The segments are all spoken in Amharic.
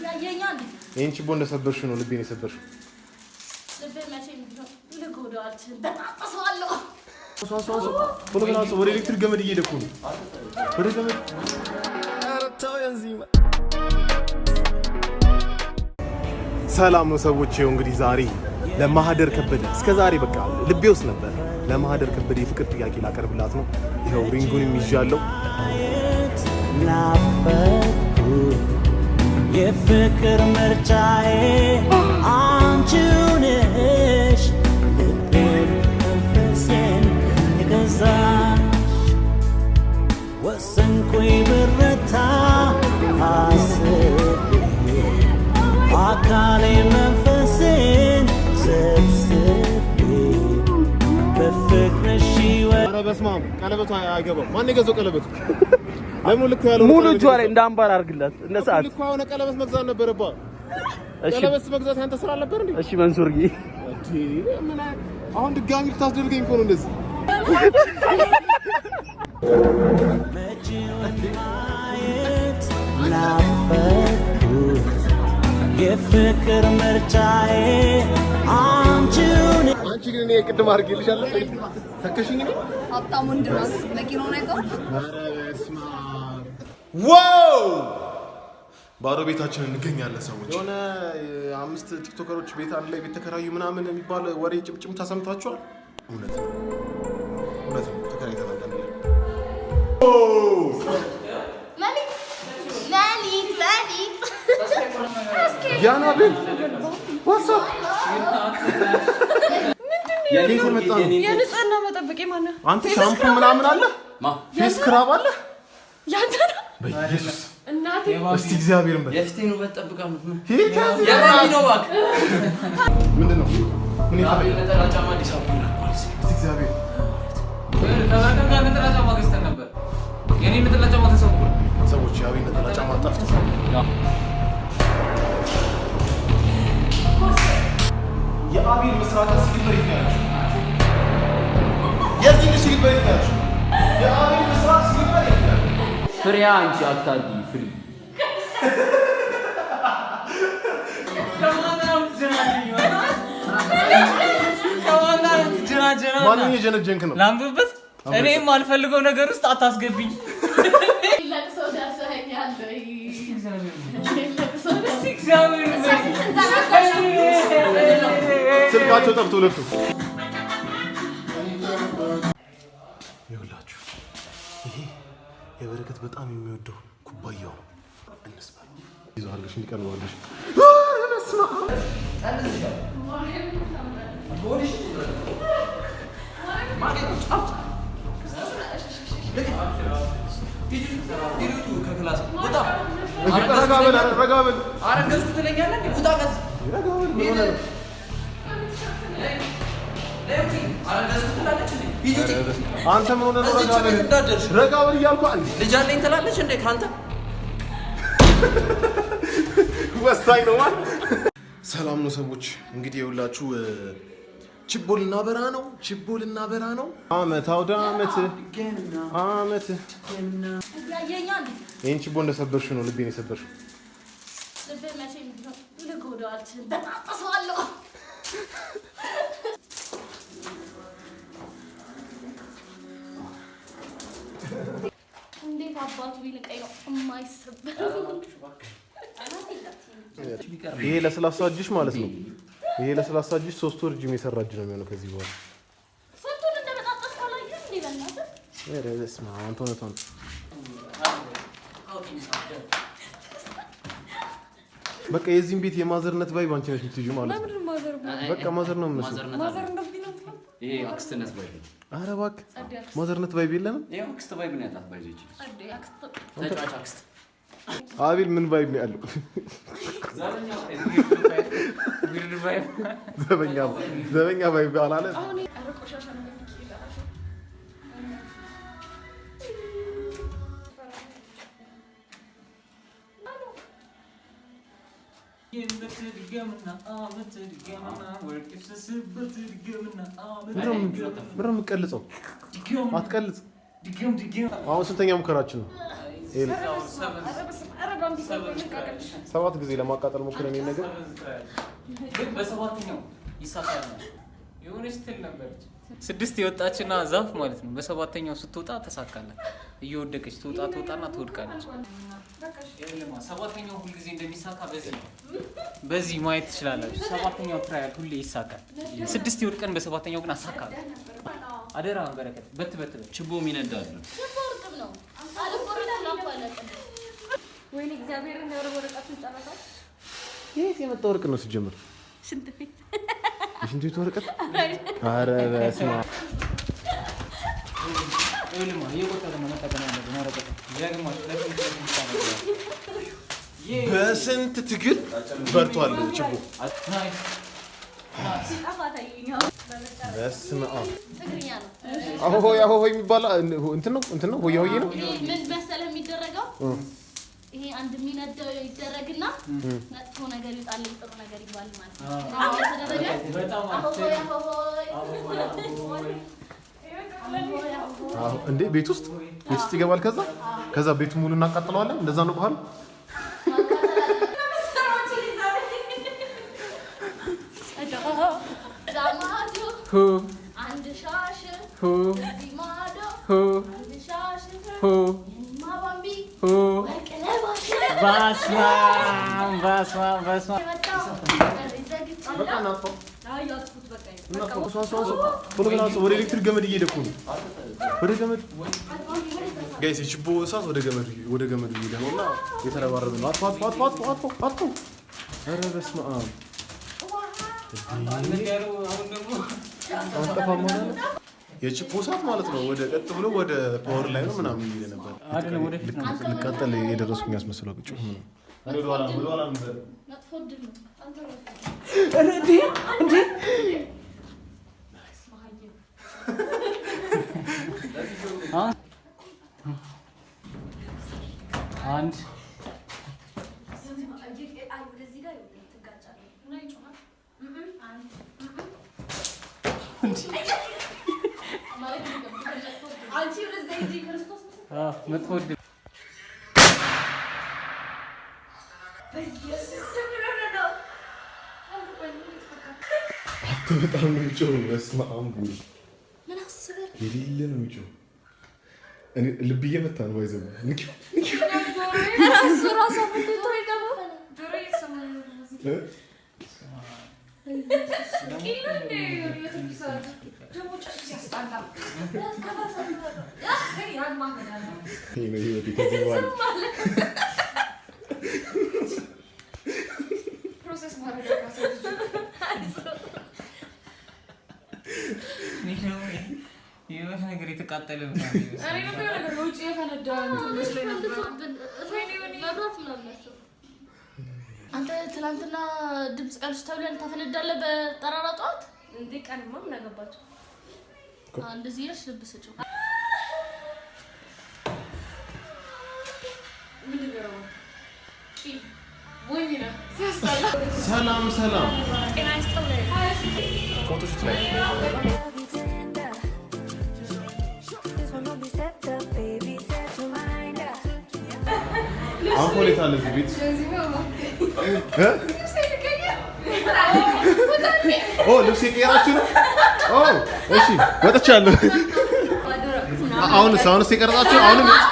ያየኛል ይሄን ችቦ እንደሰበርሽ ነው ልቤን የሰበርሽ ልቤን መቼ ነው ልጎዳዋልሽ ተጣጣሰዋለሁ ፎቶግራፍ ወደ ኤሌክትሪክ ገመድ እየደኩ ነው ወደ ገመድ አረታው ያንዚማ ሰላም ነው ሰዎች እንግዲህ ዛሬ ለማህደር ከበደ እስከ ዛሬ በቃ ልቤ ውስጥ ነበር ለማህደር ከበደ የፍቅር ጥያቄ ላቀርብላት ነው ይሄው ሪንጉን ይዣለሁ ናፈኩ የፍቅር ምርጫዬ አንቺው ነሽ ልቤን መንፈሴን የገዛሽ ወሰንኩኝ ብረታ አስቤ አካሌ መንፈሴን ሰብስቤ በፍቅርሽ ኧረ በስመ አብ ቀለበቱ አይገባም ማን የገዛው ቀለበቱ ለምን ልክ ያለው ሙሉ እጇ ላይ እንደ አምባር አድርግላት እንደ ሰዓት ልክ ሆነ ቀለበት መግዛት ነበረባት ቀለበት መግዛት ያንተ ስራ ነበር እንዴ እሺ መንሱርዬ እንዴ ምን አሁን ድጋሚ ልታስደርገኝ እኮ ነው እንደዚህ የፍቅር ምርጫዬ አንቺውን አንቺ ግን እኔ ቅድም አድርጌልሻለሁ ተከሽኝ ነው ሀብታሙን ድረስ መኪናው ነው አይተው ዋው ባዶ ቤታችን እንገኛለን ሰዎች የሆነ 5 ቲክቶከሮች ቤት አንድ ላይ ቤት ተከራዩ ምናምን የሚባል ወሬ ጭምጭም ታሰምታችኋል እውነት ነው ተከራይተናል ያና ቤት ዋትስአፕ የንጽህና መጠበቂያ ማነው አንተ ሻምፑ ምናምን አለ ፌስ ክራብ አለ ያንተ ነው በኢየሱስ እናቴ እስቲ እግዚአብሔርን በል የፍቴኑ መጠበቃ ነው የማን ነው ባክ ምንድነው ምን ይፈል ነጠላ ጫማ አዲስ አበባ እስቲ እግዚአብሔር ተባረከ ነጠላ ጫማ ገዝተን ነበር የኔ ነጠላ ጫማ ተሰብሯል ሰዎች ያው ነጠላ ጫማ ጠፍቷል የአቢል መስራታ ሲግበር ይታያል የዚህ ሲግበር ይታያል የአቢል መስራታ ሲግበር ይታያል ፍሬያ አንቺ አታርጊ ፍሪ ማንን የጀነጀንክ ነው ላምብበት እኔም አልፈልገው ነገር ውስጥ አታስገብኝ ስልካቸው ጠፍቶ ለቱ ይኸውላችሁ ይሄ የበረከት በጣም የሚወደው ኩባያው እንስባ ይዞ አድርገሽ እንዲቀርበዋለሽ ረጋበል አረገዝኩ ትለኛለህ ውጣ ቀስ አንተ ምን ሆነ ነው ረጋበል እያልኩ አንዴ ልጅ አለኝ ትላለች እንዴ ካንተ ወስታኝ ነው ማለት ሰላም ነው ሰዎች እንግዲህ ይኸውላችሁ ችቦ ልናበራ ነው አመት አውደ አመት ያየኛል ይሄን ችቦ እንደሰበርሽ ነው ልቤን የሰበርሽ ልቤን መቼ ነው ልጎዳዋልሽ ተጣጣሰዋለሁ እንዴት አባቱ ቢልቀኝ ነው የማይሰበር ይሄ ለስላሳ እጅሽ ማለት ነው ይሄ ለስላሳ እጅሽ 3 ወር ጂም የሰራ እጅ ነው የሚሆነው ከዚህ በኋላ ሰንቱን እንደመጣጣስ ካላየህ እንዴ በእናትህ ረስማ አንቶነቶን በቃ የዚህን ቤት የማዘርነት ቫይብ አንቺ ነሽ የምትይጂው ማለት ነው በቃ ማዘር ነው የምመስለው ማዘር እንደዚህ ነው ይሄ አክስትነት ቫይብ ኧረ እባክህ ማዘርነት ቫይብ የለንም ይሄ አክስት ቫይብ ነው ያላት ባይዘች አዴ አክስት ተጫዋች አክስት አቢል ምን ቫይብ ነው ያለው ዘበኛ ቫይብ አላለ አሁን አረቆሻሻ ነው ምንም ቀልጸው አትቀልጽ አሁን ስንተኛ ሙከራችን ነው 7 ጊዜ ለማቃጠል ሞክረን ይሄን ነገር ግን በሰባተኛው ይሳካል። የሆነች ትል ነበረች 6 የወጣችና ዛፍ ማለት ነው። በሰባተኛው ስትወጣ ተሳካላት። እየወደቀች ትወጣና ትወድቃለች። ሰባተኛው ሁልጊዜ እንደሚሳካ በዚህ ማየት ትችላላችሁ። ሰባተኛው ትራያል ሁሌ ይሳካል። 6 ይወድቀን በሰባተኛው ግን አሳካለ። አደራ በረከት በት ችቦ የሚነዳል ነው። ወይኔ እግዚአብሔርን ወረቀቱን ጨረሰው። የት የመጣ ወርቅ ነው ሲጀምር? ሽንት ቤት የሽንት ቤት ወረቀት? ኧረ በስመ አብ። በስንት ትግል በርቷል ችቦ። በስመ አብ። አሆሆይ የሚባል እንትን ነው። ሆያ ሆዬ ነው። ምን መሰለህ የሚደረገው? ይሄ አንድ የሚነደው ይደረግና መጥፎ ነገር ይጣል ጥሩ ነገር ይባል ማለት ነው። እንዴ ቤት ውስጥ ይገባል። ከዛ ቤቱ ሙሉ እናቃጥለዋለን። እንደዛ ነው ባህል። አንድ ሻሽ ዲማዶ አንድ ሻሽ ማባምቢ ወደ ኤሌክትሪክ ገመድ እየሄድኩ ነው። ወደ ገመድ ጋይስ፣ የችቦ እሳት ወደ ገመዱ እየሄደ ነው እና የተረባረበ ነው። አጥፎ። ኧረ በስመ አብ። የችቦ እሳት ማለት ነው። ወደ ቀጥ ብሎ ወደ ፓወር ላይ ነው ምናምን እየሄደ ነበር። ልቃጠል የደረስኩኝ ያስመስለው ግጭ ነው። አንድ መጥፎ ዕድል በጣም ነው የሚጮህ። በስመ አብ የሌለ ነው የሚጮህ። እኔ ልብ እየመታ ነው ባይዘው የሆነ ነገር የተቃጠለ አንተ ትናንትና ድምፅ ቀልሽ ተብለን ታፈነዳለህ በጠራራ ጠዋት እንዴ? ቀንማ ምን አገባቸው? እንደዚህ ይልሽ ልብ ስጪው። ሰላም ጤና ይስጥልኝ። ፎቶሹት ላይ አሁን ኮሌታ አለ እዚህ ቤት ልብስ የቀየራችሁ ነው? እሺ ወጥቻለሁ። አሁንስ የቀረጻችሁ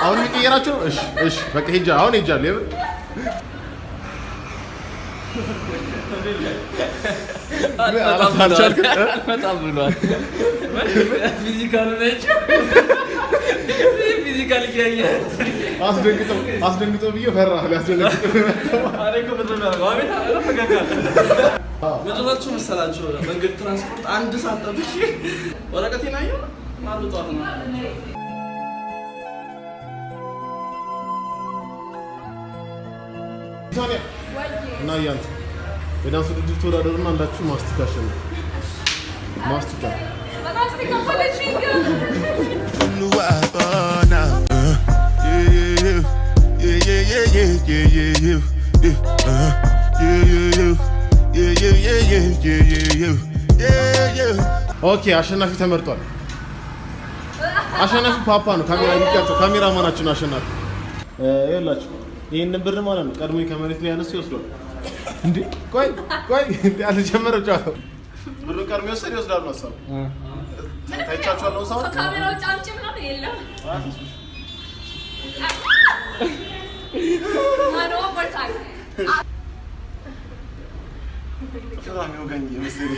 አሁንም የቀየራችሁ ነው? እሺ በቃ ሄጃለሁ። በጣም ብሏል። ፊዚካል አስደንግጦ ብዬ ፈራ። መጨረሻችሁ መሰላችሁ መንገድ ትራንስፖርት አንድ ሰዓት ጠብቄ ወረቀቴን አየሁ ማልጧት ነው። እና ያንተ የዳንስ ውድድር ተወዳደሩና አንዳችሁ ማስቲካ አሸንፉ። ማስቲካ ኦኬ፣ አሸናፊ ተመርጧል። አሸናፊ ፓፓ ነው። ካሜራማናችን አሸናፊ። ይኸውላችሁ ይሄንን ብር ማለት ነው ቀድሞ ከመሬት ላይ ያነሱ ይወስዳል እንዴ ቆይ እንዴ አልጀመረው ጫው ብር ቀድሞ ይወስዳል ነው ሰው ታይቻችኋል ነው ሰው ካሜራው ጫንጭ ምናምን የለም ማዶ ወርታል ከራሚው ጋኝ መስሪ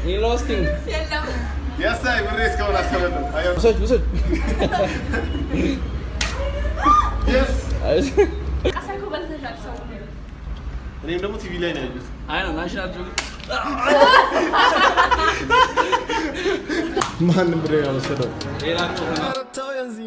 He lost him. የለም Yes, I will raise ከሆነ አስተበለው አየው ውሰድ Yes ቀሰልኩ በልተሻል ሰው እኔም ደግሞ ቲቪ ላይ ነው ያየሁት አይ ነው ናሽናል ጆግ ማንም ብሬ ያወሰደው ሌላ ተው እንጂ